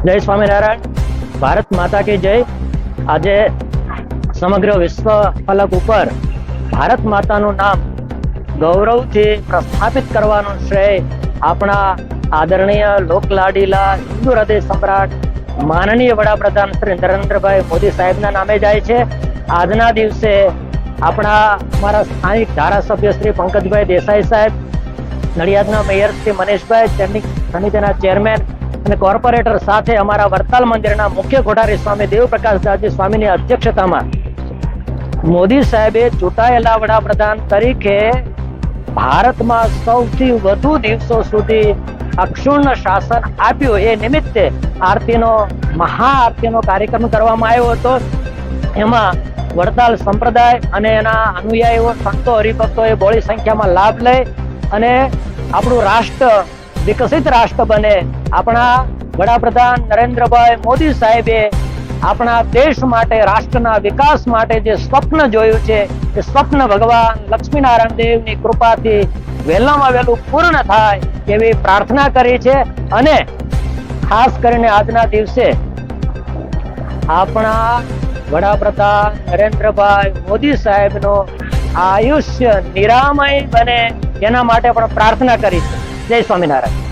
જય સ્વામિનારાયણ. ભારત માતા કી જય. આજે સમગ્ર વિશ્વ ફલક ઉપર ભારત માતાનું નામ ગૌરવથી પ્રસ્થાપિત કરવાનું શ્રેય આપણા આદરણીય લોકલાડીલા હિન્દુ હૃદય સમ્રાટ માનનીય વડાપ્રધાન શ્રી નરેન્દ્રભાઈ મોદી સાહેબના નામે જાય છે. આજના દિવસે અમારા સ્થાનિક ધારાસભ્ય શ્રી પંકજભાઈ દેસાઈ સાહેબ, નડિયાદના મેયર શ્રી મનીષભાઈ, સમિતિના ચેરમેન અને કોર્પોરેટર સાથે અમારા વરતાલ મંદિરના મુખ્ય કોઠારી સ્વામી દેવપ્રકાશદાસજી સ્વામીની અધ્યક્ષતામાં મોદી સાહેબે ચૂંટાયેલા વડાપ્રધાન તરીકે ભારતમાં સૌથી વધુ દિવસો સુધી અક્ષુણ્ણ શાસન આપ્યું. એ નિમિત્તે મહાઆરતીનો કાર્યક્રમ કરવામાં આવ્યો હતો. એમાં વડતાલ સંપ્રદાય અને એના અનુયાયીઓ, સંતો, હરિભક્તોએ બહોળી સંખ્યામાં લાભ લઈ અને આપણું રાષ્ટ્ર વિકસિત રાષ્ટ્ર બને. આપણા વડાપ્રધાન નરેન્દ્રભાઈ મોદી સાહેબે આપણા દેશ માટે, રાષ્ટ્રના વિકાસ માટે જે સ્વપ્ન જોયું છે એ સ્વપ્ન ભગવાન લક્ષ્મીનારાયણ દેવની કૃપાથી વહેલામાં વહેલું પૂર્ણ થાય એવી પ્રાર્થના કરી છે. અને ખાસ કરીને આજના દિવસે આપણા વડાપ્રધાન નરેન્દ્રભાઈ મોદી સાહેબનો આયુષ્ય નિરામય બને એના માટે પણ પ્રાર્થના કરી છે. જય સ્વામિનારાયણ.